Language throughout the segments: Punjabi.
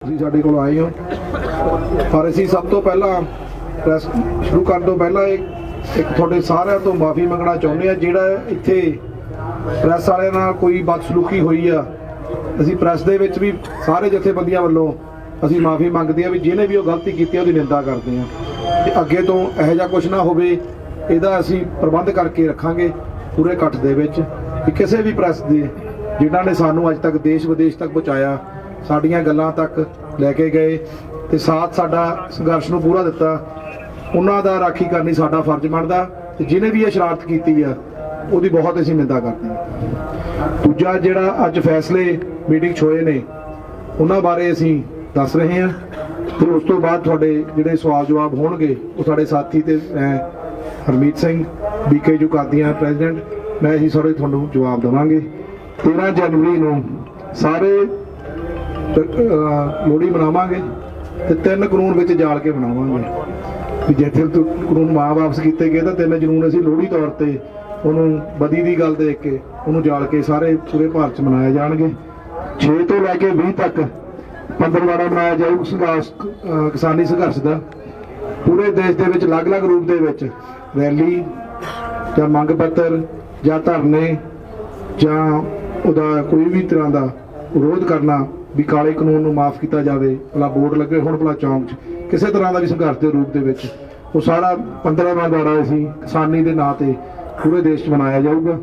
ਤੁਸੀਂ ਸਾਡੇ ਕੋਲ ਆਏ ਹੋ ਪਰ ਅਸੀਂ ਸਭ ਤੋਂ ਪਹਿਲਾਂ ਪ੍ਰੈਸ ਸ਼ੁਰੂ ਕਰਨ ਤੋਂ ਪਹਿਲਾਂ ਇੱਕ ਤੁਹਾਡੇ ਸਾਰਿਆਂ ਤੋਂ ਮਾਫੀ ਮੰਗਣਾ ਚਾਹੁੰਦੇ ਆ। ਜਿਹੜਾ ਇੱਥੇ ਪ੍ਰੈਸ ਵਾਲਿਆਂ ਨਾਲ ਕੋਈ ਬਦਸਲੂਕੀ ਹੋਈ ਆ, ਅਸੀਂ ਪ੍ਰੈਸ ਦੇ ਵਿੱਚ ਵੀ ਸਾਰੇ ਜਥੇਬੰਦੀਆਂ ਵੱਲੋਂ ਅਸੀਂ ਮਾਫੀ ਮੰਗਦੇ ਆ ਵੀ ਜਿਹਨੇ ਵੀ ਉਹ ਗਲਤੀ ਕੀਤੀ ਉਹਦੀ ਨਿੰਦਾ ਕਰਦੇ ਆ ਤੇ ਅੱਗੇ ਤੋਂ ਇਹੋ ਜਿਹਾ ਕੁਝ ਨਾ ਹੋਵੇ। ਇਹਦਾ ਅਸੀਂ ਪ੍ਰਬੰਧ ਕਰਕੇ ਰੱਖਾਂਗੇ ਪੂਰੇ ਇਕੱਠ ਦੇ ਵਿੱਚ ਕਿ ਕਿਸੇ ਵੀ ਪ੍ਰੈਸ ਦੇ ਜਿਨ੍ਹਾਂ ਨੇ ਸਾਨੂੰ ਅੱਜ ਤੱਕ ਦੇਸ਼ ਵਿਦੇਸ਼ ਤੱਕ ਪਹੁੰਚਾਇਆ, ਸਾਡੀਆਂ ਗੱਲਾਂ ਤੱਕ ਲੈ ਕੇ ਗਏ ਤੇ ਸਾਥ ਸਾਡਾ ਸੰਘਰਸ਼ ਨੂੰ ਪੂਰਾ ਦਿੱਤਾ, ਉਹਨਾਂ ਦਾ ਰਾਖੀ ਕਰਨੀ ਸਾਡਾ ਫਰਜ਼ ਬਣਦਾ ਤੇ ਜਿਹਨੇ ਵੀ ਇਹ ਸ਼ਰਾਰਤ ਕੀਤੀ ਆ ਉਹਦੀ ਬਹੁਤ ਅਸੀਂ ਨਿੰਦਾ ਕਰਦੇ ਹਾਂ। ਦੂਜਾ ਜਿਹੜਾ ਅੱਜ ਫੈਸਲੇ ਮੀਟਿੰਗ 'ਚ ਹੋਏ ਨੇ ਉਹਨਾਂ ਬਾਰੇ ਅਸੀਂ ਦੱਸ ਰਹੇ ਹਾਂ। ਫਿਰ ਉਸ ਤੋਂ ਬਾਅਦ ਤੁਹਾਡੇ ਜਿਹੜੇ ਸਵਾਲ ਜਵਾਬ ਹੋਣਗੇ ਉਹ ਸਾਡੇ ਸਾਥੀ ਤੇ ਹਰਮੀਤ ਸਿੰਘ ਬੀਕੇ ਜੁਕਾਦੀਆਂ ਪ੍ਰੈਜ਼ੀਡੈਂਟ ਮੈਂ ਹੀ ਸਾਰੇ ਤੁਹਾਨੂੰ ਜਵਾਬ ਦੇਵਾਂਗੇ। 13 ਜਨਵਰੀ ਨੂੰ ਸਾਰੇ ਲੋਹੜੀ ਮਨਾਵਾਂਗੇ ਤੇ 3 ਕਾਨੂੰਨ ਵਿੱਚ ਜਾਲ ਕੇ ਮਨਾਵਾਂਗੇ ਵੀ ਜਿੱਥੇ ਕਾਨੂੰਨ ਵਾਪਸ ਕੀਤੇ ਗਏ ਤਾਂ 3 ਜਨੂਨ ਅਸੀਂ ਲੋਹੜੀ ਤੌਰ ਤੇ ਉਹਨੂੰ ਬਦੀ ਦੀ ਗੱਲ ਦੇਖ ਕੇ ਉਹਨੂੰ ਜਾਲ ਕੇ ਸਾਰੇ ਪੂਰੇ ਭਾਰਤ 'ਚ ਮਨਾਏ ਜਾਣਗੇ। 6 ਤੋਂ ਲੈ ਕੇ 20 ਤੱਕ ਪੰਦਰਵਾੜਾ ਮਨਾਇਆ ਜਾਊ ਕਿਸਾਨੀ ਸੰਘਰਸ਼ ਦਾ। ਪੂਰੇ ਦੇਸ਼ ਦੇ ਵਿੱਚ ਅਲੱਗ-ਅਲੱਗ ਰੂਪ ਦੇ ਵਿੱਚ ਰੈਲੀ ਜਾਂ ਮੰਗ ਪੱਤਰ ਜਾਂ ਧਰਨੇ ਜਾਂ ਉਹਦਾ ਕੋਈ ਵੀ ਤਰ੍ਹਾਂ ਦਾ ਵਿਰੋਧ ਕਰਨਾ ਵੀ ਕਾਲੇ ਕਾਨੂੰਨ ਨੂੰ ਮਾਫ ਕੀਤਾ ਜਾਵੇ, ਭਲਾ ਬੋਰਡ ਲੱਗੇ ਹੁਣ ਭਲਾ ਚੌਂਕ 'ਚ ਕਿਸੇ ਤਰ੍ਹਾਂ ਦਾ ਵੀ ਸੰਘਰਸ਼ ਦੇ ਰੂਪ ਦੇ ਵਿੱਚ ਉਹ ਸਾਰਾ 15ਵਾਂ ਦਿਹਾੜਾ ਅਸੀਂ ਕਿਸਾਨੀ ਦੇ ਨਾਂ ਤੇ ਪੂਰੇ ਦੇਸ਼ 'ਚ ਮਨਾਇਆ ਜਾਊਗਾ।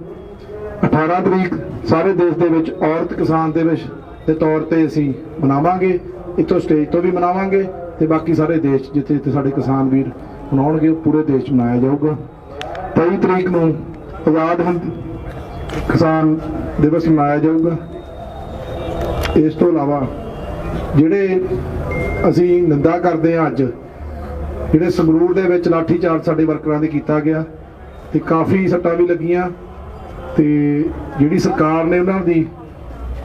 18 ਤਰੀਕ ਸਾਰੇ ਦੇਸ਼ ਦੇ ਵਿੱਚ ਔਰਤ ਕਿਸਾਨ ਦਿਵਸ ਦੇ ਤੌਰ ਤੇ ਅਸੀਂ ਮਨਾਵਾਂਗੇ, ਇੱਥੋਂ ਸਟੇਜ ਤੋਂ ਵੀ ਮਨਾਵਾਂਗੇ ਤੇ ਬਾਕੀ ਸਾਰੇ ਦੇਸ਼ ਜਿੱਥੇ ਜਿੱਥੇ ਸਾਡੇ ਕਿਸਾਨ ਵੀਰ ਮਨਾਉਣਗੇ ਉਹ ਪੂਰੇ ਦੇਸ਼ 'ਚ ਮਨਾਇਆ ਜਾਊਗਾ। 23 ਤਰੀਕ ਨੂੰ ਆਜ਼ਾਦ ਹਿੰਦ ਕਿਸਾਨ ਦਿਵਸ ਮਨਾਇਆ ਜਾਊਗਾ। ਇਸ ਤੋਂ ਇਲਾਵਾ ਜਿਹੜੇ ਅਸੀਂ ਨਿੰਦਾ ਕਰਦੇ ਹਾਂ ਅੱਜ ਜਿਹੜੇ ਸੰਗਰੂਰ ਦੇ ਵਿੱਚ ਲਾਠੀ ਚਾਰਜ ਸਾਡੇ ਵਰਕਰਾਂ ਦੇ ਕੀਤਾ ਗਿਆ ਤੇ ਕਾਫੀ ਸੱਟਾਂ ਵੀ ਲੱਗੀਆਂ ਤੇ ਜਿਹੜੀ ਸਰਕਾਰ ਨੇ ਉਹਨਾਂ ਦੀ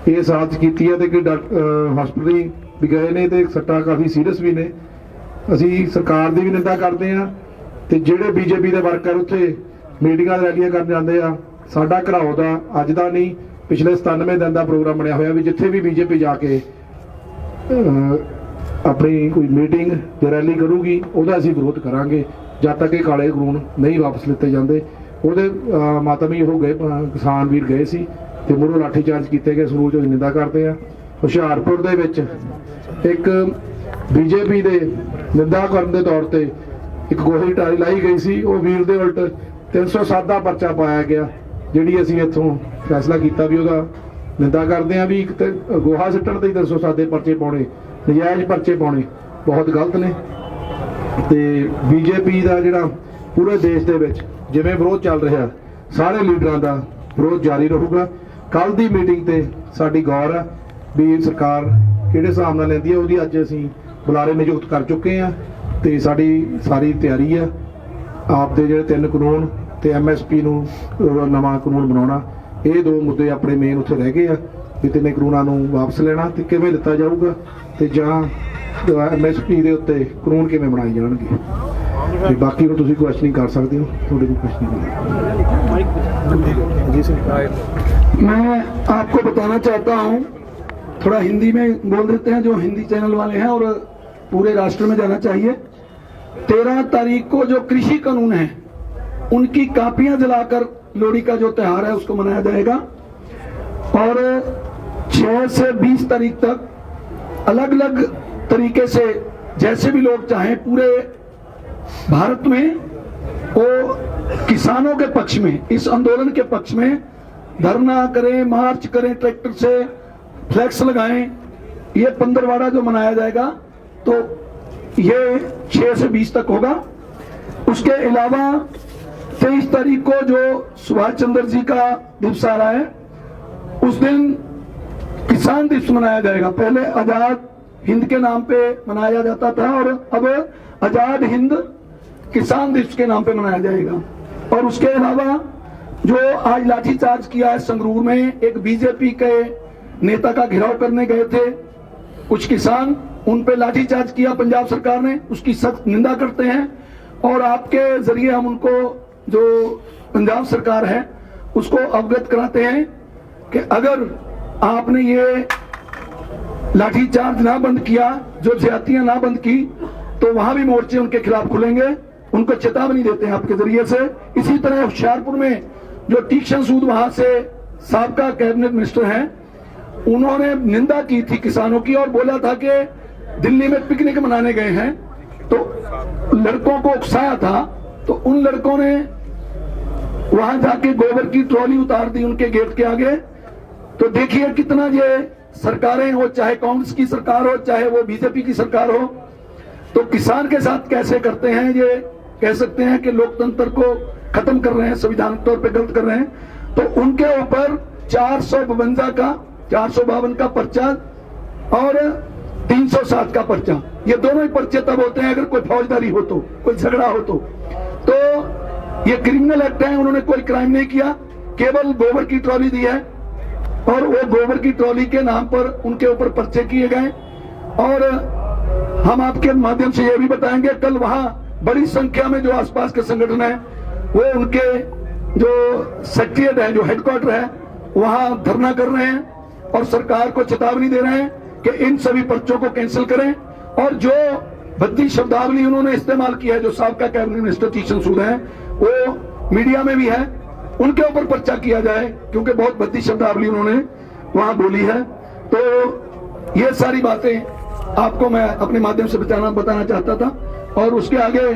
ਇਹ ਸਾਜ਼ਿਸ਼ ਕੀਤੀ ਹੈ ਤੇ ਕਿ ਹਸਪਤਾਲ ਵੀ ਗਏ ਨੇ ਤੇ ਸੱਟਾਂ ਕਾਫੀ ਸੀਰੀਅਸ ਵੀ ਨੇ। ਅਸੀਂ ਸਰਕਾਰ ਦੀ ਵੀ ਨਿੰਦਾ ਕਰਦੇ ਹਾਂ ਤੇ ਜਿਹੜੇ ਬੀਜੇਪੀ ਦੇ ਵਰਕਰ ਉੱਥੇ ਮੀਟਿੰਗਾਂ ਰੈਲੀਆਂ ਕਰਨ ਜਾਂਦੇ ਆ, ਸਾਡਾ ਘਰਾਓ ਦਾ ਅੱਜ ਦਾ ਨਹੀਂ ਪਿਛਲੇ 97 ਦਿਨ ਦਾ ਪ੍ਰੋਗਰਾਮ ਬਣਿਆ ਹੋਇਆ ਵੀ ਜਿੱਥੇ ਵੀ ਬੀਜੇਪੀ ਜਾ ਕੇ ਆਪਣੀ ਕੋਈ ਮੀਟਿੰਗ ਜਾਂ ਰੈਲੀ ਕਰੂਗੀ ਉਹਦਾ ਅਸੀਂ ਵਿਰੋਧ ਕਰਾਂਗੇ ਜਦ ਤੱਕ ਇਹ ਕਾਲੇ ਕਾਨੂੰਨ ਨਹੀਂ ਵਾਪਸ ਲਿੱਤੇ ਜਾਂਦੇ। ਉਹਦੇ ਮਾਤਮੀ ਹੋ ਗਏ ਕਿਸਾਨ ਵੀਰ ਗਏ ਸੀ ਤੇ ਮੁਰੋਂ ਲਾਠੀ ਚਾਰਜ ਕੀਤੇ ਗਏ, ਸਰੂਰ 'ਚ ਨਿੰਦਾ ਕਰਦੇ ਆ। ਹੁਸ਼ਿਆਰਪੁਰ ਦੇ ਵਿੱਚ ਇੱਕ ਬੀਜੇਪੀ ਦੇ ਨਿੰਦਾ ਕਰਨ ਦੇ ਤੌਰ ਤੇ ਇੱਕ ਗੋਹੇ ਟਾਰੀ ਲਾਈ ਗਈ ਸੀ, ਉਹ ਵੀਰ ਦੇ ਉਲਟ 307 ਦਾ ਪਰਚਾ ਪਾਇਆ ਗਿਆ। ਜਿਹੜੀ ਅਸੀਂ ਇੱਥੋਂ ਫੈਸਲਾ ਕੀਤਾ ਵੀ ਉਹਦਾ ਨਿੰਦਾ ਕਰਦੇ ਆ ਵੀ ਇੱਕ ਤੇ ਗੋਹਾ ਸਿੱਟਣ ਤੇ 307 ਦੇ ਪਰਚੇ ਪਾਉਣੇ, ਨਜਾਇਜ਼ ਪਰਚੇ ਪਾਉਣੇ ਬਹੁਤ ਗਲਤ ਨੇ। ਤੇ ਬੀਜੇਪੀ ਦਾ ਜਿਹੜਾ ਪੂਰੇ ਦੇਸ਼ ਦੇ ਵਿੱਚ ਜਿਵੇਂ ਵਿਰੋਧ ਚੱਲ ਰਿਹਾ ਸਾਰੇ ਲੀਡਰਾਂ ਦਾ ਵਿਰੋਧ ਜਾਰੀ ਰਹੂਗਾ। ਕੱਲ ਦੀ ਮੀਟਿੰਗ ਤੇ ਸਾਡੀ ਗੌਰ ਆ ਵੀ ਸਰਕਾਰ ਕਿਹੜੇ ਹਿਸਾਬ ਨਾਲ ਲੈਂਦੀ ਹੈ, ਉਹਦੀ ਅੱਜ ਅਸੀਂ ਬੁਲਾਰੇ ਨਿਯੁਕਤ ਕਰ ਚੁੱਕੇ ਆ ਤੇ ਸਾਡੀ ਸਾਰੀ ਤਿਆਰੀ ਆ। ਆਪ ਦੇ ਜਿਹੜੇ 3 ਕਾਨੂੰਨ ਤੇ MSP ਨੂੰ ਨਵਾਂ ਕਾਨੂੰਨ ਬਣਾਉਣਾ, ਇਹ 2 ਮੁੱਦੇ ਆਪਣੇ ਮੇਨ ਉੱਥੇ ਰਹਿ ਗਏ ਆ ਵੀ 3 ਕਾਨੂੰਨਾਂ ਨੂੰ ਵਾਪਸ ਲੈਣਾ ਤੇ ਕਿਵੇਂ ਲਿੱਤਾ ਜਾਊਗਾ ਤੇ ਜਾਂ MSP ਦੇ ਉੱਤੇ ਕਾਨੂੰਨ ਕਿਵੇਂ ਬਣਾਏ ਜਾਣਗੇ। ਤੇ ਬਾਕੀ ਨੂੰ ਤੁਸੀਂ ਕੁਐਸਚਨਿੰਗ ਕਰ ਸਕਦੇ ਹੋ, ਤੁਹਾਡੇ ਕੋਲ ਕੁਐਸਚਨਿੰग जी सर। मैं आपको बताना चाहता हूँ, थोड़ा हिंदी में बोल देते हैं जो हिंदी चैनल वाले हैं और पूरे राष्ट्र में जाना चाहिए। 13 तारीख को जो कृषि कानून है उनकी कापियां जलाकर लोहड़ी का जो त्योहार है उसको मनाया जाएगा और 6 से 20 तारीख तक अलग अलग तरीके से जैसे भी लोग चाहें पूरे भारत में वो किसानों के पक्ष में, इस आंदोलन के पक्ष में धरना करें, मार्च करें, ट्रैक्टर से फ्लैक्स लगाएं। ये पंदरवाड़ा जो मनाया जाएगा तो ये 6 से 20 तक होगा। उसके अलावा 23 तारीख को जो सुभाष चंद्र जी का दिवस आ रहा है उस दिन किसान दिवस मनाया जाएगा। पहले आजाद हिंद के नाम पे मनाया जाता था और अब आजाद हिंद किसान दिवस के नाम पे मनाया जाएगा। और उसके अलावा जो आज लाठीचार्ज किया है संगरूर में, एक बीजेपी के नेता का घेराव करने गए थे कुछ किसान, उन पे लाठीचार्ज किया पंजाब सरकार ने, उसकी सख्त निंदा करते हैं और आपके जरिए हम उनको जो पंजाब सरकार है उसको अवगत कराते हैं कि अगर आपने ये लाठीचार्ज ना बंद किया, जो ज्यादतियां ना बंद की, तो वहां भी मोर्चे उनके खिलाफ खुलेंगे। उनको चेतावनी देते हैं आपके जरिए से। इसी तरह होशियारपुर में जो तीक्ष्ण सूद वहां से साबका कैबिनेट मिनिस्टर हैं, उन्होंने निंदा की थी किसानों की और बोला था कि दिल्ली में पिकनिक मनाने गए हैं, तो लड़कों को उकसाया था। तो उन लड़कों ने वहां जाके गोबर की ट्रॉली उतार दी उनके गेट के आगे। तो देखिए कितना ये सरकारें हो, चाहे कांग्रेस की सरकार हो, चाहे वो बीजेपी की सरकार हो, तो किसान के साथ कैसे करते हैं। ये कह सकते हैं कि लोकतंत्र को खत्म कर रहे हैं, संविधानिक तौर पे गलत कर रहे हैं। तो उनके ऊपर 452 का पर्चा और 307 का पर्चा, ये दोनों ही पर्चे तब होते हैं अगर कोई फौजदारी हो तो, कोई झगड़ा हो तो ये क्रिमिनल एक्ट है। उन्होंने कोई क्राइम नहीं किया, केवल गोबर की ट्रॉली दी है और वो गोबर की ट्रॉली के नाम पर उनके ऊपर पर्चे किए गए। और हम आपके माध्यम से ये भी बताएंगे, कल वहां बड़ी संख्या में जो आसपास के संगठन है वो उनके जो सेक्रेटरीट है, जो हेडक्वार्टर है, वहां धरना कर रहे हैं और सरकार को चेतावनी दे रहे हैं कि इन सभी पर्चों को कैंसिल करें। और जो भद्दी शब्दावली उन्होंने इस्तेमाल किया है, जो साबका कैबिनेट मिनिस्टर तीक्ष्ण सूद है, वो मीडिया में भी है, उनके ऊपर पर्चा किया जाए, क्योंकि बहुत भद्दी शब्दावली उन्होंने वहां बोली है। तो ये सारी बातें आपको मैं अपने माध्यम से बताना चाहता था। और उसके आगे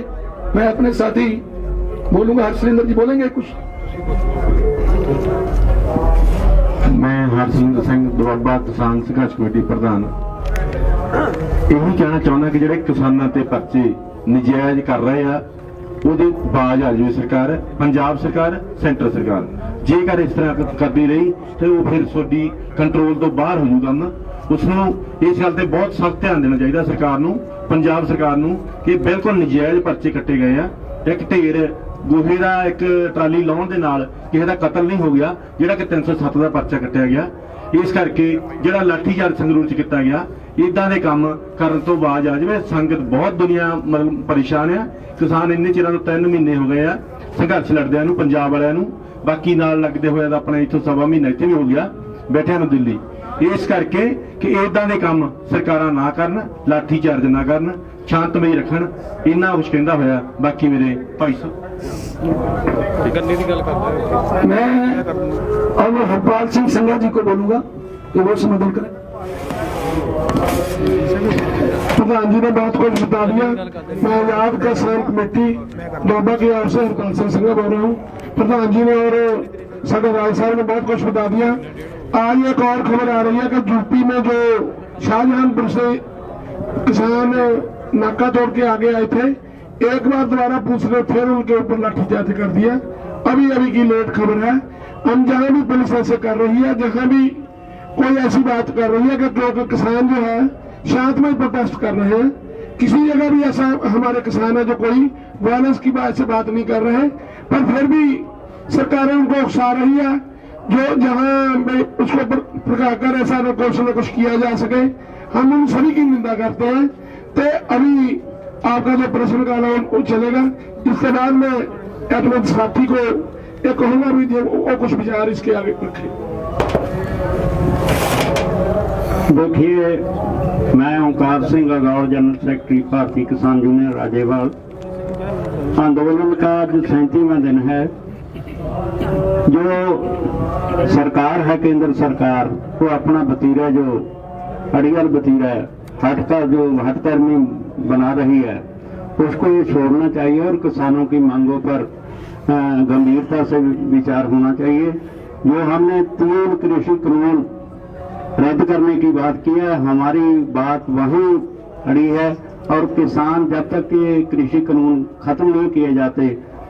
मैं अपने साथी बोलूंगा, हर्षलिंदर जी बोलेंगे कुछ। मैं हरसिंदर सिंह दुआबा किसान संघर्ष कमेटी प्रधान यही कहना चाਹੁੰਦਾ कि ਜਿਹੜੇ ਕਿਸਾਨਾਂ ਤੇ ਪਰਚੇ ਨਜਾਇਜ਼ ਕਰ ਰਹੇ ਆ ਉਹਦੀ ਬਾਜ਼ ਆ ਜਾਵੇ ਸਰਕਾਰ, ਪੰਜਾਬ ਸਰਕਾਰ, ਸੈਂਟਰ ਸਰਕਾਰ। ਜੇਕਰ ਇਸ ਤਰ੍ਹਾਂ ਕਰਦੀ ਰਹੀ ਤੇ ਉਹ ਫਿਰ ਤੁਹਾਡੀ ਕੰਟਰੋਲ ਤੋਂ ਬਾਹਰ ਹੋ ਜਾਊਗਾ ਨਾ। ਉਸ ਨੂੰ ਇਸ ਗੱਲ ਤੇ ਬਹੁਤ ਸਖਤ ਧਿਆਨ ਦੇਣਾ ਚਾਹੀਦਾ ਸਰਕਾਰ ਨੂੰ, ਪੰਜਾਬ ਸਰਕਾਰ ਨੂੰ, ਕਿ ਬਿਲਕੁਲ ਨਜਾਇਜ਼ ਪਰਚੇ ਕੱਟੇ ਗਏ ਆ। ਇੱਕ ਢੇਰ ਗੋਹੇ ਦਾ ਇੱਕ ਟਰਾਲੀ ਲਾਉਣ ਦੇ ਨਾਲ ਕਿਸੇ ਦਾ ਕਤਲ ਨਹੀਂ ਹੋ ਗਿਆ, ਜਿਹੜਾ ਕਿ 307 ਦਾ ਪਰਚਾ ਕੱਟਿਆ ਗਿਆ। ਇਸ ਕਰਕੇ ਜਿਹੜਾ ਲਾਠੀਚਾਰਜ ਸੰਗਰੂਰ ਚ ਕੀਤਾ ਗਿਆ, ਇਦਾਂ ਦੇ ਕੰਮ ਕਰਨ ਤੋਂ ਬਾਅਦ ਆ ਜਾਵੇ। ਸੰਗਤ ਬਹੁਤ ਦੁਨੀਆ ਮਤਲਬ ਪਰੇਸ਼ਾਨ ਆ। ਕਿਸਾਨ ਇੰਨੇ ਚਿਰਾਂ ਤੋਂ 3 ਮਹੀਨੇ ਹੋ ਗਏ ਆ ਸੰਘਰਸ਼ ਲੜਦਿਆਂ ਨੂੰ, ਪੰਜਾਬ ਵਾਲਿਆਂ ਨੂੰ, ਬਾਕੀ ਨਾਲ ਲੱਗਦੇ ਹੋਏ ਤਾਂ ਆਪਣੇ ਇੱਥੋਂ 1.25 ਮਹੀਨਾ ਇੱਥੇ ਵੀ ਹੋ ਗਿਆ ਬੈਠਿਆਂ ਨੂੰ ਦਿੱਲੀ। ਇਸ ਕਰਕੇ ਕਿ ਇਦਾਂ ਦੇ ਕੰਮ ਸਰਕਾਰਾਂ ਨਾ ਕਰਨ, ਲਾਠੀਚਾਰਜ ਨਾ ਕਰਨ, ਸ਼ਾਂਤਮਈ ਰੱਖਣ, ਇੰਨਾ ਕੁਛ ਕਹਿੰਦਾ ਹੋਇਆ। ਬਾਕੀ ਮੇਰੇ ਭਾਈ ਸਾਹਿਬ मैं अब हरपाल सिंह संघा जी को बोलूंगा कि वो संबोधन करें। प्रधान जी ने बहुत कुछ बता दिया। मैं आजाद किसान कमेटी डोबा की ओर से हरपाल सिंह संघा बोल रहा हूँ। प्रधान जी ने और साडे राय साहब ने बहुत कुछ बता दिया। आज एक और खबर आ रही है कि यूपी में जो शाहजहांपुर से किसान नाका तोड़ के आगे आए थे, एक बार दोबारा पुलिस ने फिर उनके ऊपर लाठीचार्ज कर दिया। अभी अभी की लेट खबर है। हम जहां भी पुलिस ऐसे कर रही है, जहां भी कोई ऐसी बात कर रही है कि क्योंकि किसान जो है शांतमय प्रोटेस्ट कर रहे हैं, किसी जगह भी ऐसा हमारे किसान है जो कोई वायलेंस की बात से बात नहीं कर रहे हैं, पर फिर भी सरकारें उनको उकसा रही है। जो जहां उसको भड़काकर ऐसा न कुछ किया जा सके, हम उन सभी की निंदा करते हैं। तो अभी आपका जो प्रश्न का वो चलेगा, इसके बाद में अपने साथी को ये कहूंगा भी वो कुछ विचार इसके आगे रखे। देखिए, मैं ओंकार सिंह अगौर, जनरल सेक्रेटरी भारतीय किसान यूनियन राजेवाल। आंदोलन का आज 37वां दिन है। जो सरकार है, केंद्र सरकार, वो अपना वतीरा, जो अड़ियल वतीरा है, हटकर्मी बना रही है, उसको ये छोड़ना चाहिए और किसानों की मांगों पर गंभीरता से विचार होना चाहिए। जो हमने 3 कृषि कानून रद्द करने की बात की है, हमारी बात वहीं अड़ी है और किसान जब तक ये कृषि कानून खत्म नहीं किए जाते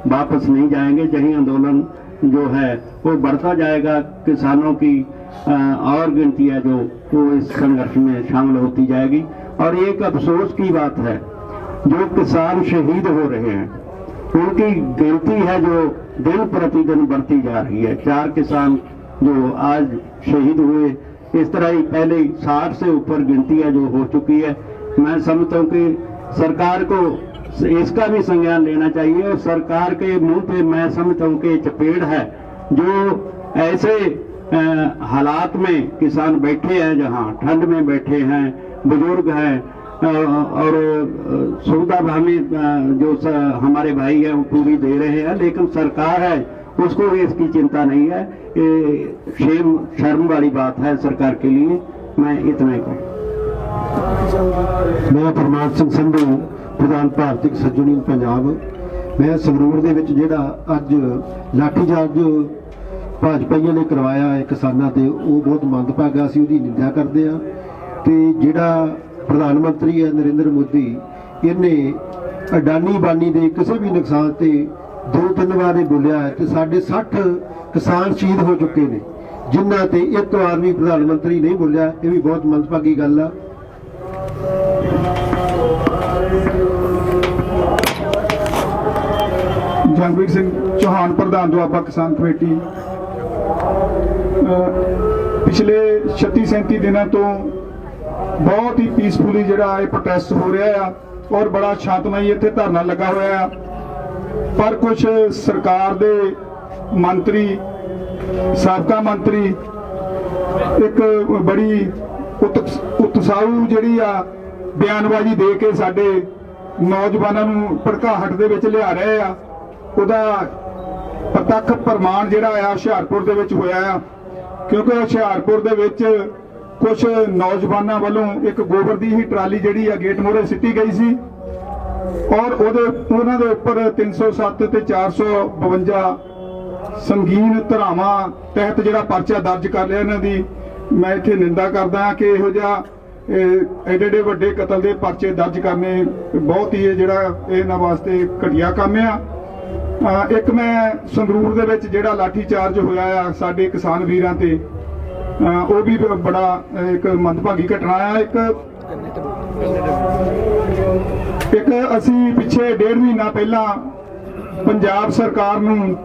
वापस नहीं जाएंगे। यही आंदोलन जो है वो बढ़ता जाएगा। किसानों की और गिनती है जो वो इस संघर्ष में शामिल होती जाएगी। और एक अफसोस की बात है, जो किसान शहीद हो रहे हैं उनकी गिनती है जो दिन प्रतिदिन बढ़ती जा रही है। 4 किसान जो आज शहीद हुए, इस तरह ही पहले 60 से ऊपर गिनती है जो हो चुकी है। मैं समझता हूँ कि सरकार को इसका भी संज्ञान लेना चाहिए और सरकार के मुंह पे मैं समझता हूँ कि चपेट है जो ऐसे हालात में किसान बैठे हैं, जहां ठंड में बैठे हैं, बुजुर्ग हैं और सुविधा भावी जो हमारे भाई हैं वो पूरी दे रहे हैं, लेकिन सरकार है उसको भी इसकी चिंता नहीं है। ये शर्म वाली बात है सरकार के लिए। मैं इतना ही कहूँ। मैं परमान सिंह संधू, प्रधान भारती किसान यूनियन पंजाब। मैं संगरूर ਦੇ ਵਿੱਚ ਜਿਹੜਾ ਅੱਜ ਲਾਠੀਚਾਰਜ ਭਾਜਪਾਈਆਂ ਨੇ ਕਰਵਾਇਆ ਹੈ ਕਿਸਾਨਾਂ ਤੇ, ਉਹ ਬਹੁਤ ਮੰਦਭਾਗਾ ਸੀ, ਉਹਦੀ ਨਿੰਦਾ ਕਰਦੇ ਆ। ਤੇ ਜਿਹੜਾ ਪ੍ਰਧਾਨ ਮੰਤਰੀ ਹੈ ਨਰਿੰਦਰ ਮੋਦੀ, ਇਹਨੇ ਅਡਾਨੀ ਬਾਨੀ ਦੇ ਕਿਸੇ ਵੀ ਨੁਕਸਾਨ ਤੇ 2-3 ਵਾਰ ਇਹ ਬੋਲਿਆ ਹੈ ਤੇ ਸਾਡੇ 60 ਕਿਸਾਨ ਸ਼ਹੀਦ ਹੋ ਚੁੱਕੇ ਨੇ, ਜਿਨ੍ਹਾਂ ਤੇ ਇੱਕ ਵਾਰ ਵੀ ਪ੍ਰਧਾਨ ਮੰਤਰੀ ਨਹੀਂ ਬੋਲਿਆ। ਇਹ ਵੀ ਬਹੁਤ ਮੰਦਭਾਗੀ ਗੱਲ ਆ। ਜਗਵੀਰ ਸਿੰਘ ਚੌਹਾਨ, ਪ੍ਰਧਾਨ ਦੁਆਬਾ ਕਿਸਾਨ ਕਮੇਟੀ। ਪਿਛਲੇ 36-37 ਦਿਨਾਂ ਤੋਂ ਬਹੁਤ ਹੀ ਪੀਸਫੁਲੀ ਜਿਹੜਾ ਇਹ ਪ੍ਰੋਟੈਸਟ ਹੋ ਰਿਹਾ ਆ ਔਰ ਬੜਾ ਸ਼ਾਂਤਮਈ ਇੱਥੇ ਧਰਨਾ ਲੱਗਾ ਹੋਇਆ ਆ। ਪਰ ਕੁਝ ਸਰਕਾਰ ਦੇ ਮੰਤਰੀ, ਸਾਬਕਾ ਮੰਤਰੀ ਇੱਕ ਬੜੀ ਉਤਸ਼ਾਹੂ ਜਿਹੜੀ ਆ ਬਿਆਨਬਾਜ਼ੀ ਦੇ ਕੇ ਸਾਡੇ ਨੌਜਵਾਨਾਂ ਨੂੰ ਭੜਕਾਹਟ ਦੇ ਵਿੱਚ ਲਿਆ ਰਹੇ ਆ। ਉਹਦਾ ਪ੍ਰਤੱਖ ਪ੍ਰਮਾਣ ਜਿਹੜਾ ਆ ਹੁਸ਼ਿਆਰਪੁਰ ਦੇ ਵਿੱਚ ਹੋਇਆ ਆ, ਕਿਉਂਕਿ ਹੁਸ਼ਿਆਰਪੁਰ ਦੇ ਵਿੱਚ ਕੁਝ ਨੌਜਵਾਨਾਂ ਵੱਲੋਂ ਇੱਕ ਗੋਬਰ ਦੀ ਹੀ ਟਰਾਲੀ ਜਿਹੜੀ ਆ ਗੇਟ ਮੋਹਰੇ ਸਿੱਟੀ ਗਈ ਸੀ ਔਰ ਉਹਨਾਂ ਦੇ ਉੱਪਰ 307 ਤੇ 452 ਸੰਗੀਨ ਧਾਰਾਵਾਂ ਤਹਿਤ ਜਿਹੜਾ ਪਰਚਾ ਦਰਜ ਕਰ ਲਿਆ ਇਹਨਾਂ ਦੀ। ਮੈਂ ਇੱਥੇ ਨਿੰਦਾ ਕਰਦਾ ਹਾਂ ਕਿ ਇਹੋ ਜਿਹਾ ਐਡੇ ਵੱਡੇ ਕਤਲ ਦੇ ਪਰਚੇ ਦਰਜ ਕਰਨੇ ਬਹੁਤ ਹੀ ਜਿਹੜਾ ਇਹਨਾਂ ਵਾਸਤੇ ਘਟੀਆ ਕੰਮ ਆ। ਇੱਕ ਮੈਂ ਸੰਗਰੂਰ ਦੇ ਵਿੱਚ ਜਿਹੜਾ ਲਾਠੀ ਚਾਰਜ ਹੋਇਆ ਆ ਸਾਡੇ ਕਿਸਾਨ ਵੀਰਾਂ ਤੇ, ਉਹ ਵੀ ਬੜਾ ਇੱਕ ਮੰਦਭਾਗੀ ਘਟਨਾ ਆ। ਇੱਕ ਅਸੀਂ ਪਿੱਛੇ 1.5 ਮਹੀਨਾ ਪਹਿਲਾਂ ਪੰਜਾਬ ਸਰਕਾਰ ਨੂੰ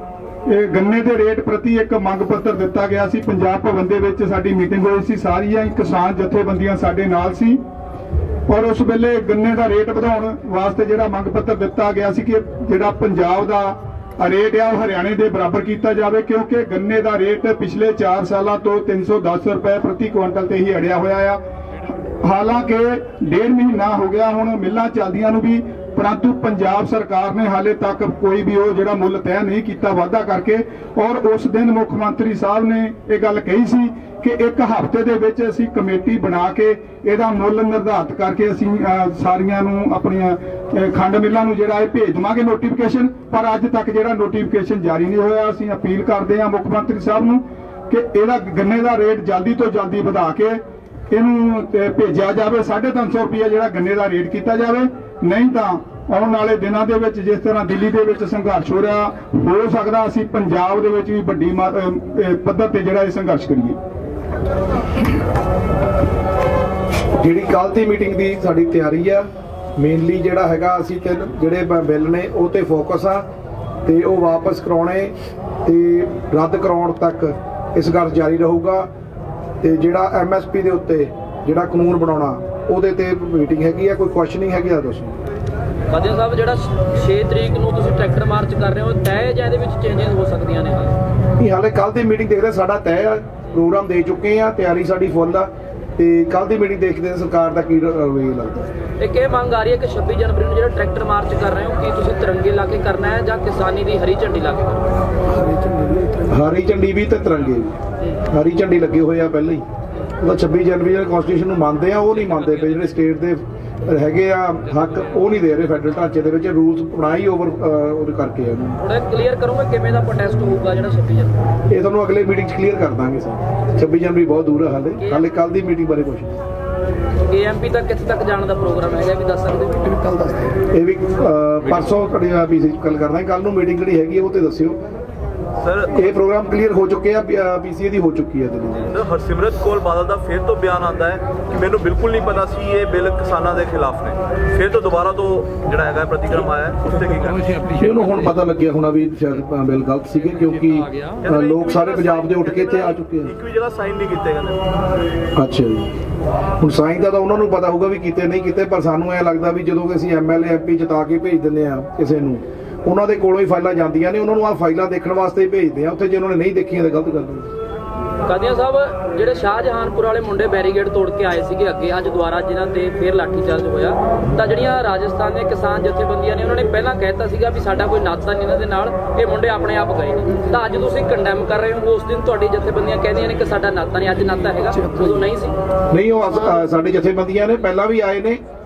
ਇਹ ਗੰਨੇ ਦੇ ਰੇਟ ਪ੍ਰਤੀ ਇੱਕ ਮੰਗ ਪੱਤਰ ਦਿੱਤਾ ਗਿਆ ਸੀ। ਪੰਜਾਬ ਭਵਨ ਦੇ ਵਿੱਚ ਸਾਡੀ ਮੀਟਿੰਗ ਹੋਈ ਸੀ, ਸਾਰੀਆਂ ਕਿਸਾਨ ਜਥੇਬੰਦੀਆਂ ਸਾਡੇ ਨਾਲ ਸੀ ਔਰ ਉਸ ਵੇਲੇ ਗੰਨੇ ਦਾ ਰੇਟ ਵਧਾਉਣ ਵਾਸਤੇ ਜਿਹੜਾ ਮੰਗ ਪੱਤਰ ਦਿੱਤਾ ਗਿਆ ਸੀ ਕਿ ਜਿਹੜਾ ਪੰਜਾਬ ਦਾ ਰੇਟ ਆ ਉਹ ਹਰਿਆਣੇ ਦੇ ਬਰਾਬਰ ਕੀਤਾ ਜਾਵੇ, ਕਿਉਂਕਿ ਗੰਨੇ ਦਾ ਰੇਟ ਪਿਛਲੇ 4 ਸਾਲਾਂ ਤੋਂ 310 ਰੁਪਏ ਪ੍ਰਤੀ ਕੁਇੰਟਲ ਤੇ ਹੀ ਅੜਿਆ ਹੋਇਆ ਆ। ਹਾਲਾਂਕਿ 1.5 ਮਹੀਨਾ ਹੋ ਗਿਆ ਹੁਣ ਮਿੱਲਾਂ ਚੱਲਦੀਆਂ ਨੂੰ ਵੀ, ਪਰੰਤੂ ਪੰਜਾਬ ਸਰਕਾਰ ਨੇ ਹਾਲੇ ਤੱਕ ਕੋਈ ਵੀ ਉਹ ਜਿਹੜਾ ਮੁੱਲ ਤੈਅ ਨਹੀਂ ਕੀਤਾ ਵਾਅਦਾ ਕਰਕੇ। ਔਰ ਉਸ ਦਿਨ ਮੁੱਖ ਮੰਤਰੀ ਸਾਹਿਬ ਨੇ ਇਹ ਗੱਲ ਕਹੀ ਸੀ ਕਿ ਇੱਕ ਹਫ਼ਤੇ ਦੇ ਵਿੱਚ ਅਸੀਂ ਕਮੇਟੀ ਬਣਾ ਕੇ ਇਹਦਾ ਮੁੱਲ ਨਿਰਧਾਰਿਤ ਕਰਕੇ ਅਸੀਂ ਸਾਰੀਆਂ ਨੂੰ ਆਪਣੀਆਂ ਖੰਡ ਮਿੱਲਾਂ ਨੂੰ ਜਿਹੜਾ ਇਹ ਭੇਜ ਦੇਵਾਂਗੇ ਨੋਟੀਫਿਕੇਸ਼ਨ। ਪਰ ਅੱਜ ਤੱਕ ਜਿਹੜਾ ਨੋਟੀਫਿਕੇਸ਼ਨ ਜਾਰੀ ਨਹੀਂ ਹੋਇਆ। ਅਸੀਂ ਅਪੀਲ ਕਰਦੇ ਹਾਂ ਮੁੱਖ ਮੰਤਰੀ ਸਾਹਿਬ ਨੂੰ ਕਿ ਇਹਦਾ ਗੰਨੇ ਦਾ ਰੇਟ ਜਲਦੀ ਤੋਂ ਜਲਦੀ ਵਧਾ ਕੇ ਇਹਨੂੰ ਭੇਜਿਆ ਜਾਵੇ। 350 ਰੁਪਏ ਜਿਹੜਾ ਗੰਨੇ ਦਾ ਰੇਟ ਕੀਤਾ ਜਾਵੇ, ਨਹੀਂ ਤਾਂ ਆਉਣ ਵਾਲੇ ਦਿਨਾਂ ਦੇ ਵਿੱਚ ਜਿਸ ਤਰ੍ਹਾਂ ਦਿੱਲੀ ਦੇ ਵਿੱਚ ਸੰਘਰਸ਼ ਹੋ ਰਿਹਾ, ਹੋ ਸਕਦਾ ਅਸੀਂ ਪੰਜਾਬ ਦੇ ਵਿੱਚ ਵੀ ਵੱਡੀ ਪੱਧਰ ਤੇ ਜਿਹੜਾ ਇਹ ਸੰਘਰਸ਼ ਕਰੀਏ। ਜਿਹੜੀ ਕੱਲ੍ਹ ਦੀ ਮੀਟਿੰਗ ਦੀ ਸਾਡੀ ਤਿਆਰੀ ਆ, ਮੇਨਲੀ ਜਿਹੜਾ ਹੈਗਾ ਅਸੀਂ ਜਿਹੜੇ ਬਿੱਲ ਨੇ ਉਹ ਤੇ ਫੋਕਸ ਆ ਤੇ ਉਹ ਵਾਪਸ ਕਰਾਉਣੇ ਤੇ ਰੱਦ ਕਰਾਉਣ ਤੱਕ ਇਹ ਸੰਘਰਸ਼ ਜਾਰੀ ਰਹੂਗਾ। ਤੇ ਜਿਹੜਾ MSP ਦੇ ਉੱਤੇ ਜਿਹੜਾ ਕਾਨੂੰਨ ਬਣਾਉਣਾ ਉਹਦੇ ਤੇ ਮੀਟਿੰਗ ਹੈਗੀ ਆ। ਕੋਈ ਕੁਐਸਚਨਿੰਗ ਹੈਗੀ ਆ ਦੱਸੋ। ਬਾਦਲ ਸਾਹਿਬ, ਜਿਹੜਾ 6 ਤਰੀਕ ਨੂੰ ਤੁਸੀਂ ਟਰੈਕਟਰ ਮਾਰਚ ਕਰ ਰਹੇ ਹੋ, ਤੈਅ ਜਾਂ ਇਹਦੇ ਵਿੱਚ ਚੇਂਜਸ ਹੋ ਸਕਦੀਆਂ ਨੇ? ਨਹੀਂ, ਹਾਲੇ ਕੱਲ੍ਹ ਦੀ ਮੀਟਿੰਗ ਦੇਖਦੇ ਸਾਡਾ ਤੈਅ ਆ, ਪ੍ਰੋਗਰਾਮ ਦੇ ਚੁੱਕੇ ਆ, ਤਿਆਰੀ ਸਾਡੀ ਫੁੱਲ ਆ ਤੇ ਕੱਲ੍ਹ ਦੀ ਮੀਟਿੰਗ ਦੇਖਦੇ ਸਰਕਾਰ ਦਾ ਕੀ ਰਵੱਈਆ ਲੱਗਦਾ। ਇੱਕ ਇਹ ਮੰਗ ਆ ਰਹੀ ਹੈ ਕਿ 26 ਜਨਵਰੀ ਨੂੰ ਜਿਹੜਾ ਟਰੈਕਟਰ ਮਾਰਚ ਕਰ ਰਹੇ ਹੋ, ਕੀ ਤੁਸੀਂ ਤਿਰੰਗੇ ਲਾ ਕੇ ਕਰਨਾ ਹੈ ਜਾਂ ਕਿਸਾਨੀ ਦੀ ਹਰੀ ਝੰਡੀ ਲਾ ਕੇ ਕਰਨਾ ਹੈ? ਹਰੀ ਝੰਡੀ ਵੀ ਤੇ ਤਿਰੰਗੇ ਵੀ। ਹਰੀ ਝੰਡੀ ਲੱਗੇ ਹੋਏ ਆ ਪਹਿਲਾਂ ਹੀ। ਉਹਦਾ 26 ਜਨਵਰੀ ਦਾ ਕਨਸਟੀਟਿਊਸ਼ਨ ਨੂੰ ਮੰਨਦੇ ਆ, ਉਹ ਨਹੀਂ ਮੰਨਦੇ ਪਏ ਜਿਹੜੇ ਸਟੇਟ ਦੇ ਹੈਗੇ ਆ ਹੱਕ, ਉਹ ਨਹੀਂ ਦੇ ਰਹੇ ਫੈਡਰਲ ਢਾਂਚੇ ਦੇ ਵਿੱਚ ਰੂਲਸ ਬਣਾਈ ਉਹਦੇ ਕਰਕੇ ਆ। ਥੋੜਾ ਕਲੀਅਰ ਕਰੋਗੇ ਕਿਵੇਂ ਦਾ ਪ੍ਰੋਟੈਸਟ ਹੋਊਗਾ ਜਿਹੜਾ 26 ਜਨਵਰੀ? ਇਹ ਤੁਹਾਨੂੰ ਅਗਲੇ ਮੀਟਿੰਗ 'ਚ ਕਲੀਅਰ ਕਰ ਦਾਂਗੇ ਸਰ। 26 ਜਨਵਰੀ ਬਹੁਤ ਦੂਰ ਆ, ਹਾਲੇ ਕੱਲ੍ਹ ਦੀ ਮੀਟਿੰਗ ਬਾਰੇ ਕੁਛ AMP ਤੱਕ ਕਿੱਥੇ ਤੱਕ ਜਾਣ ਦਾ ਪ੍ਰੋਗਰਾਮ ਹੈਗਾ, ਵੀ ਦੱਸ ਸਕਦੇ ਹੋ? ਕੱਲ ਦੱਸ ਇਹ ਵੀ ਪਰਸੋਂ ਤੁਹਾਡੀ PC ਗੱਲ ਕਰਦਾ। ਕੱਲ ਨੂੰ ਮੀਟਿੰਗ ਜਿਹੜੀ ਹੈਗੀ ਉਹ ਤੇ ਦੱਸਿਓ। ਸਰ ਇਹ ਪ੍ਰੋਗਰਾਮ ਕਲੀਅਰ ਹੋ ਚੁੱਕੇ ਆ, PCA ਦੀ ਹੋ ਚੁੱਕੀ ਹੈ। ਸਰ ਹਰਸਿਮਰਤ ਕੌਰ ਬਾਦਲ ਦਾ ਫਿਰ ਤੋਂ ਬਿਆਨ ਆਉਂਦਾ ਹੈ ਕਿ ਮੈਨੂੰ ਬਿਲਕੁਲ ਨਹੀਂ ਪਤਾ ਸੀ ਇਹ ਬਿੱਲ ਕਿਸਾਨਾਂ ਦੇ ਖਿਲਾਫ ਨੇ। ਫਿਰ ਤੋਂ ਦੁਬਾਰਾ ਤੋਂ ਜਿਹੜਾ ਹੈਗਾ ਪ੍ਰਤੀਕਰਮ ਆਇਆ, ਉਸ ਤੇ ਕੀ ਕਰਨਾ? ਇਹਨੂੰ ਹੁਣ ਪਤਾ ਲੱਗਿਆ ਹੋਣਾ ਵੀ ਸ਼ਾਇਦ ਬਿੱਲ ਗਲਤ ਸੀਗੇ, ਕਿਉਂਕਿ ਲੋਕ ਸਾਰੇ ਪੰਜਾਬ ਦੇ ਉੱਠ ਕੇ ਇੱਥੇ ਆ ਚੁੱਕੇ ਆ। ਇੱਕ ਵੀ ਜਗ੍ਹਾ ਸਾਈਨ ਨਹੀਂ ਕੀਤੇ ਕਹਿੰਦੇ। ਅੱਛਾ ਜੀ, ਹੁਣ ਸਾਈਨ ਦਾ ਤਾਂ ਉਹਨਾਂ ਨੂੰ ਪਤਾ ਹੋਊਗਾ ਵੀ ਕੀਤੇ ਨਹੀਂ ਕੀਤੇ, ਪਰ ਸਾਨੂੰ ਐਂ ਲੱਗਦਾ ਵੀ ਜਦੋਂ ਅਸੀਂ MLA MP ਜਿਤਾ ਕੇ ਭੇਜ ਦਿੰਦੇ ਆ ਕਿਸੇ ਨੂੰ, ਉਹਨਾਂ ਦੇ ਕੋਲੋਂ ਹੀ ਫਾਈਲਾਂ ਜਾਂਦੀਆਂ ਨੇ, ਉਹਨਾਂ ਨੂੰ ਆਹ ਫਾਈਲਾਂ ਦੇਖਣ ਵਾਸਤੇ ਹੀ ਭੇਜਦੇ ਆ। ਉੱਥੇ ਜੇ ਉਹਨਾਂ ਨੇ ਨਹੀਂ ਦੇਖੀਆਂ ਤਾਂ ਗਲਤ ਗੱਲ ਹੈ। ਕਾਦੀਆਂ ਸਾਹਿਬ ਜਿਹੜੇ ਸ਼ਾਹਜਹਾਨਪੁਰ ਵਾਲੇ ਮੁੰਡੇ ਬੈਰੀਗੇਡ ਤੋੜ ਕੇ ਆਏ ਸੀਗੇ ਅੱਗੇ, ਅੱਜ ਦੁਬਾਰਾ ਜਿਨ੍ਹਾਂ ਤੇ ਫੇਰ ਲਾਠੀਚਾਰਜ ਹੋਇਆ, ਤਾਂ ਜਿਹੜੀਆਂ ਰਾਜਸਥਾਨ ਦੇ ਕਿਸਾਨ ਜਥੇਬੰਦੀਆਂ ਨੇ ਉਹਨਾਂ ਨੇ ਪਹਿਲਾਂ ਕਹਿਤਾ ਸੀਗਾ ਵੀ ਸਾਡਾ ਕੋਈ ਨਾਤਾ ਨਹੀਂ ਇਹਨਾਂ ਦੇ ਨਾਲ, ਇਹ ਮੁੰਡੇ ਆਪਣੇ ਆਪ ਗਏ ਨੇ, ਤਾਂ ਅੱਜ ਤੁਸੀਂ ਕੰਡੈਮ ਕਰ ਰਹੇ ਹੋ। ਉਸ ਦਿਨ ਤੁਹਾਡੀ ਜਥੇਬੰਦੀਆਂ ਕਹਿੰਦੀਆਂ ਨੇ ਕਿ ਸਾਡਾ ਨਾਤਾ ਨਹੀਂ, ਅੱਜ ਨਾਤਾ ਹੈਗਾ, ਉਦੋਂ ਨਹੀਂ ਸੀ। ਨਹੀਂ, ਉਹ ਸਾਡੇ ਜਥੇਬੰਦੀਆਂ ਨੇ ਪਹਿਲਾਂ ਵੀ ਆਏ ਨੇ,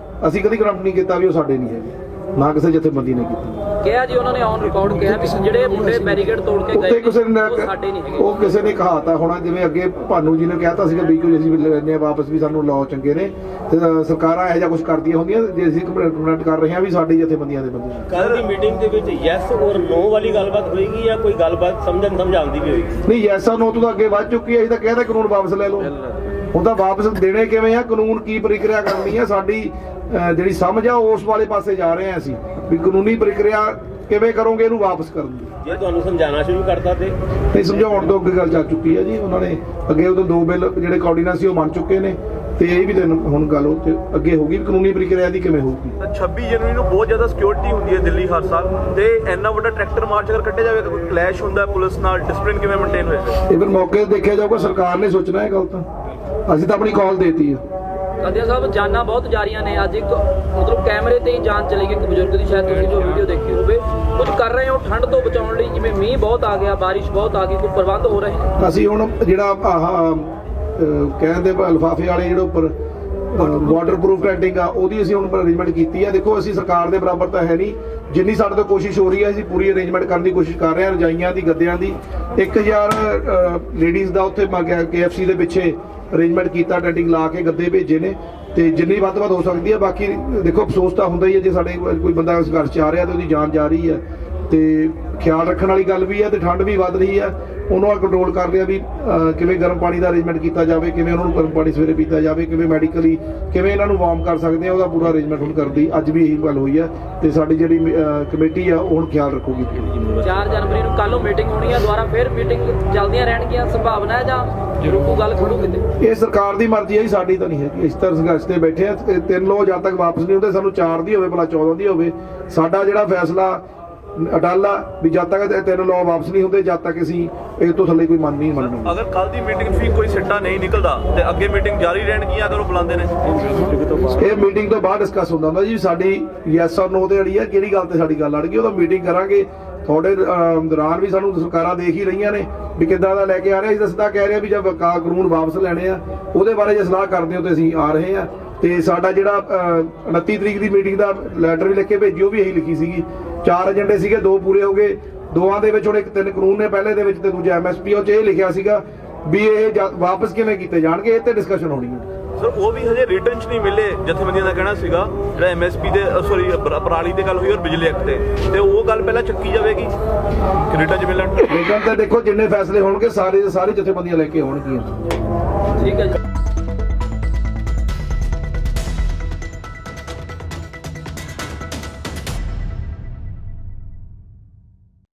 ਅਸੀਂ ਕਦੀ ਕਰੰਟ ਨਹੀਂ ਕੀਤਾ ਵੀ ਉਹ ਸਾਡੇ ਨਹੀਂ ਹੈਗੇ, ਨਾ ਕਿਸੇ ਜਥੇਬੰਦੀ ਨੇ ਕੀਤੀ। ਕਿਹਾ ਜੀ ਉਹਨਾਂ ਨੇ ਔਨ ਰਿਕਾਰਡ ਕਿਹਾ ਵੀ ਜਿਹੜੇ ਮੁੰਡੇ ਬੈਰੀਕੇਡ ਤੋੜ ਕੇ ਉੱਤੇ ਗਏ ਕਿਸੇ ਨੇ ਉਹ ਸਾਡੇ ਨਹੀਂ ਹੈਗੇ। ਉਹ ਕਿਸੇ ਨੇ ਕਹਾਤਾ ਹੋਣਾ, ਜਿਵੇਂ ਅੱਗੇ ਭਾਨੂ ਜੀ ਨੇ ਕਹਿਤਾ ਸੀਗਾ ਵੀ ਕੋਈ ਅਸੀਂ ਵੀ ਲੈਣੇ ਆ ਵਾਪਸ, ਵੀ ਸਾਨੂੰ ਲਾਓ ਚੰਗੇ ਨੇ, ਤੇ ਸਰਕਾਰਾਂ ਇਹੋ ਜਿਹਾ ਕੁਝ ਕਰਦੀਆਂ ਹੁੰਦੀਆਂ, ਜੇ ਅਸੀਂ ਕੰਪਲੇਂਟ ਕਰ ਰਹੇ ਹਾਂ ਵੀ ਸਾਡੀ ਜਥੇਬੰਦੀਆਂ ਦੇ ਬੰਦੇ। ਕੱਲ ਦੀ ਮੀਟਿੰਗ ਦੇ ਵਿੱਚ ਯੈਸ ਔਰ ਨੋ ਵਾਲੀ ਗੱਲਬਾਤ ਹੋਏਗੀ ਜਾਂ ਕੋਈ ਗੱਲਬਾਤ ਸਮਝਾਉਣ ਦੀ ਵੀ ਹੋਏਗੀ? ਨਹੀਂ, ਯੈਸਾ ਨੋ ਤੋਂ ਅੱਗੇ ਵੱਧ ਚੁੱਕੀ ਹੈ, ਅਸੀਂ ਤਾਂ ਕਹਿੰਦੇ ਕਾਨੂੰਨ ਵਾਪਸ ਲੈ ਲਓ। ਹੁਣ ਤਾਂ ਵਾਪਸ ਦੇਣੇ ਕਿਵੇਂ ਆ, ਕਾਨੂੰਨ ਕੀ ਪ੍ਰਕਿਰਿਆ ਕਰਨੀ ਹੈ, ਸਾਡੀ ਜਿਹੜੀ ਸਮਝ ਆ ਉਸ ਵਾਲੇ ਪਾਸੇ ਜਾ ਰਹੇ ਆ ਅਸੀਂ, ਵੀ ਕਾਨੂੰਨੀ ਪ੍ਰਕਿਰਿਆ ਕਿਵੇਂ ਕਰੋਗੇ ਇਹਨੂੰ ਵਾਪਸ ਕਰਨ ਦੀ। ਜੇ ਤੁਹਾਨੂੰ ਸਮਝਾਉਣਾ ਸ਼ੁਰੂ ਕਰਤਾ ਤੇ ਨਹੀਂ, ਸਮਝਾਉਣ ਤੋਂ ਅੱਗੇ ਗੱਲ ਚੱਲ ਚੁੱਕੀ ਹੈ ਜੀ, ਉਹਨਾਂ ਨੇ ਅੱਗੇ ਉਦੋਂ 2 ਬਿੱਲ ਜਿਹੜੇ ਕੋਆਰਡੀਨੈਂਸ ਸੀ ਉਹ ਮੰਨ ਚੁੱਕੇ ਨੇ, ਤੇ ਇਹ ਵੀ ਹੁਣ ਗੱਲ ਉਹ ਤੇ ਅੱਗੇ ਹੋਊਗੀ ਵੀ ਕਾਨੂੰਨੀ ਪ੍ਰਕਿਰਿਆ ਦੀ ਕਿਵੇਂ ਹੋਊਗੀ। 26 ਜਨਵਰੀ ਨੂੰ ਬਹੁਤ ਜ਼ਿਆਦਾ ਸਿਕਿਉਰਿਟੀ ਹੁੰਦੀ ਹੈ ਦਿੱਲੀ ਹਰ ਸਾਲ, ਤੇ ਇੰਨਾ ਵੱਡਾ ਟਰੈਕਟਰ ਮਾਰਚ ਅਗਰ ਕੱਢਿਆ ਜਾਵੇ ਤਾਂ ਕੋਈ ਕਲੈਸ਼ ਹੁੰਦਾ ਪੁਲਿਸ ਨਾਲ, ਡਿਸਪਲਿਨ ਕਿਵੇਂ ਮੇਨਟੇਨ ਹੋਏਗਾ? ਇਹ ਫਿਰ ਮੌਕੇ ਤੇ ਦੇਖਿਆ ਜਾਊਗਾ, ਸਰਕਾਰ ਨੇ ਸੋਚਣਾ ਇਹ ਗੱਲ ਤਾਂ, ਅਸੀਂ ਤਾਂ ਆਪਣੀ ਕਾਲ ਦੇਤੀ ਹੈ। ਕਾਦੀਆਂ ਸਾਹਿਬ ਜਾਨਾਂ ਬਹੁਤ ਜਾ ਰਹੀਆਂ ਨੇ, ਅੱਜ ਇੱਕ ਮਤਲਬ ਕੈਮਰੇ ਤੇ ਹੀ ਜਾਨ ਚਲੀ ਗਈ ਇੱਕ ਬਜ਼ੁਰਗ ਦੀ, ਸ਼ਾਇਦ ਤੁਸੀਂ ਜੋ ਵੀਡੀਓ ਦੇਖੀ ਹੋਵੇ। ਕੁਝ ਕਰ ਰਹੇ ਹੋ ਠੰਡ ਤੋਂ ਬਚਾਉਣ ਲਈ, ਜਿਵੇਂ ਮੀਂਹ ਬਹੁਤ ਆ ਗਿਆ, ਬਾਰਿਸ਼ ਬਹੁਤ ਆ ਗਈ, ਕੋਈ ਪ੍ਰਬੰਧ ਹੋ ਰਹੇ ਨੇ? ਅਸੀਂ ਹੁਣ ਜਿਹੜਾ ਕਹਿੰਦੇ ਲਿਫਾਫੇ ਵਾਲੇ ਜਿਹੜੇ ਉੱਪਰ ਵਾਟਰਪ੍ਰੂਫ ਟੈਂਟਿੰਗ ਆ, ਉਹਦੀ ਅਸੀਂ ਹੁਣ ਅਰੇਂਜਮੈਂਟ ਕੀਤੀ ਆ। ਦੇਖੋ, ਅਸੀਂ ਸਰਕਾਰ ਦੇ ਬਰਾਬਰ ਤਾਂ ਹੈ ਨਹੀਂ, ਜਿੰਨੀ ਸਾਡੇ ਤੋਂ ਕੋਸ਼ਿਸ਼ ਹੋ ਰਹੀ ਹੈ ਅਸੀਂ ਪੂਰੀ ਅਰੇਂਜਮੈਂਟ ਕਰਨ ਦੀ ਕੋਸ਼ਿਸ਼ ਕਰ ਰਹੇ ਹਾਂ। ਰਜਾਈਆਂ ਦੀ, ਗੱਦਿਆਂ ਦੀ, 1000 ਲੇਡੀਜ਼ ਦਾ ਉੱਥੇ KFC ਦੇ ਪਿੱਛੇ ਅਰੇਂਜਮੈਂਟ ਕੀਤਾ, ਟੈਂਟਿੰਗ ਲਾ ਕੇ ਗੱਦੇ ਭੇਜੇ ਨੇ, ਤੇ ਜਿੰਨੀ ਵੱਧ ਤੋਂ ਵੱਧ ਹੋ ਸਕਦੀ ਹੈ। ਬਾਕੀ ਦੇਖੋ, ਅਫਸੋਸ ਤਾਂ ਹੁੰਦਾ ਹੀ ਹੈ ਜੇ ਸਾਡੇ ਕੋਈ ਬੰਦਾ ਇਸ ਘਰ 'ਚ ਆ ਰਿਹਾ ਤੇ ਉਹਦੀ ਜਾਨ ਜਾ ਰਹੀ ਹੈ, ਤੇ ਖਿਆਲ ਰੱਖਣ ਵਾਲੀ ਗੱਲ ਵੀ ਹੈ, ਤੇ ਠੰਡ ਵੀ ਵੱਧ ਰਹੀ ਹੈ, ਉਹਨੂੰ ਕੰਟਰੋਲ ਕਰ ਲਿਆ ਵੀ ਕਿਵੇਂ ਗਰਮ ਪਾਣੀ ਦਾ ਅਰੇਂਜਮੈਂਟ ਕੀਤਾ ਜਾਵੇ, ਕਿਵੇਂ ਉਹਨਾਂ ਨੂੰ ਗਰਮ ਪਾਣੀ ਸਵੇਰੇ ਪੀਤਾ ਜਾਵੇ, ਕਿਵੇਂ ਮੈਡੀਕਲੀ ਕਿਵੇਂ ਇਹਨਾਂ ਨੂੰ ਵਾਰਮ ਕਰ ਸਕਦੇ ਆ, ਉਹਦਾ ਪੂਰਾ ਅਰੇਂਜਮੈਂਟ ਹੁਣ ਕਰਦੀ। ਅੱਜ ਵੀ ਇਹੀ ਗੱਲ ਹੋਈ ਹੈ, ਤੇ ਸਾਡੀ ਜਿਹੜੀ ਕਮੇਟੀ ਆ ਉਹ ਹੁਣ ਖਿਆਲ ਰੱਖੂਗੀ। 4 ਜਨਵਰੀ ਨੂੰ ਕੱਲ੍ਹ ਨੂੰ ਮੀਟਿੰਗ ਹੋਣੀ ਹੈ, ਦੁਬਾਰਾ ਫਿਰ ਮੀਟਿੰਗ ਚੱਲਦੀਆਂ ਰਹਿਣਗੀਆਂ, ਸੰਭਾਵਨਾ ਹੈ ਜਾਂ ਰੁਕੂ ਗੱਲ ਖੜੂ ਕਿਤੇ? ਇਹ ਸਰਕਾਰ ਦੀ ਮਰਜ਼ੀ ਹੈ ਜੀ, ਸਾਡੀ ਤਾਂ ਨਹੀਂ ਹੈਗੀ। ਇਸ ਤਰ੍ਹਾਂ ਸੰਘਰਸ਼ ਤੇ ਬੈਠੇ ਆ, 3 ਲੋ ਜਦ ਤੱਕ ਵਾਪਸ ਨਹੀਂ ਹੁੰਦੇ, ਸਾਨੂੰ 4 ਦੀ ਹੋਵੇ ਭਲਾ 14 ਦੀ ਹੋਵੇ, ਸਾਡਾ ਜਿਹੜਾ ਫੈਸਲਾ ਅਟੱਲ ਆ ਵੀ ਜਦ ਤੱਕ 3 ਲੋ ਵਾਪਸ ਨਹੀਂ ਹੁੰਦੇ, ਜਦ ਤੱਕ ਅਸੀਂ ਇਹ ਤੋਂ ਥੱਲੇ ਕੋਈ ਮੰਨ ਨਹੀਂ ਮੰਨਣਾ। ਅਗਰ ਕੱਲ ਦੀ ਮੀਟਿੰਗ ਵੀ ਕੋਈ ਸਿੱਟਾ ਨਹੀਂ ਨਿਕਲਦਾ ਤੇ ਅੱਗੇ ਮੀਟਿੰਗ ਜਾਰੀ ਰਹਿਣਗੀਆਂ ਅਗਰ ਉਹ ਬੁਲਾਉਂਦੇ ਨੇ? ਇਹ ਮੀਟਿੰਗ ਤੋਂ ਬਾਅਦ ਡਿਸਕਸ ਹੁੰਦਾ ਜੀ, ਸਾਡੀ ਯੈਸ ਔਰ ਨੋ ਤੇ ਅੜੀ ਹੈ, ਕਿਹੜੀ ਗੱਲ ਤੇ ਸਾਡੀ ਗੱਲ ਅੜ ਗਈ, ਉਹਦਾ ਮੀਟਿੰਗ ਕਰਾਂਗੇ। ਤੁਹਾਡੇ ਦੌਰਾਨ ਵੀ ਸਾਨੂੰ ਸਰਕਾਰਾਂ ਦੇਖ ਹੀ ਰਹੀਆਂ ਨੇ ਵੀ ਕਿੱਦਾਂ ਦਾ ਲੈ ਕੇ ਆ ਰਹੇ। ਅਸੀਂ ਤਾਂ ਸਿੱਧਾ ਕਹਿ ਰਹੇ ਵੀ ਜਦ ਕਾਨੂੰਨ ਵਾਪਸ ਲੈਣੇ ਆ, ਉਹਦੇ ਬਾਰੇ ਜੇ ਸਲਾਹ ਕਰਦੇ ਹੋ ਤੇ ਅਸੀਂ ਆ ਰਹੇ ਆ। ਤੇ ਸਾਡਾ ਜਿਹੜਾ 29 ਤਰੀਕ ਦੀ ਮੀਟਿੰਗ ਦਾ ਲੈਟਰ ਵੀ ਲਿਖ ਕੇ ਭੇਜੀ, ਉਹ ਵੀ ਇਹੀ ਲਿਖੀ ਸੀਗੀ। 4 ਏਜੰਡੇ ਸੀਗੇ, 2 ਪੂਰੇ ਹੋ ਗਏ, 2ਾਂ ਦੇ ਵਿੱਚ ਹੁਣ 3 ਕਾਨੂੰਨ ਨੇ ਪਹਿਲੇ ਦੇ ਵਿੱਚ, ਤੇ ਦੂਜਾ MSP, ਉਹ 'ਚ ਇਹ ਲਿਖਿਆ ਸੀਗਾ ਵੀ ਇਹ ਵਾਪਸ ਕਿਵੇਂ ਕੀਤੇ ਜਾਣਗੇ, ਇਹ ਤੇ ਡਿਸਕਸ਼ਨ ਹੋਣੀ ਹੈ। ਸਰ, ਉਹ ਵੀ ਹਜੇ ਰਿਟਰਨ 'ਚ ਨਹੀਂ ਮਿਲੇ। ਜਥੇਬੰਦੀਆਂ ਦਾ ਕਹਿਣਾ ਸੀਗਾ ਜਿਹੜਾ MSP ਦੇ ਪਰਾਲੀ ਤੇ ਗੱਲ ਹੋਈ ਔਰ ਬਿਜਲੀ ਐਕਟ ਤੇ ਉਹ ਗੱਲ ਪਹਿਲਾਂ ਚੱਕੀ ਜਾਵੇਗੀ ਕਿ ਰਿਟਰਨ 'ਚ ਮਿਲਣ। ਰਿਟਰਨ ਤੇ ਦੇਖੋ ਜਿੰਨੇ ਫੈਸਲੇ ਹੋਣਗੇ ਸਾਰੇ ਜਥੇਬੰਦੀਆਂ ਲੈ ਕੇ ਆਉਣਗੀਆਂ। ਠੀਕ ਹੈ ਜੀ।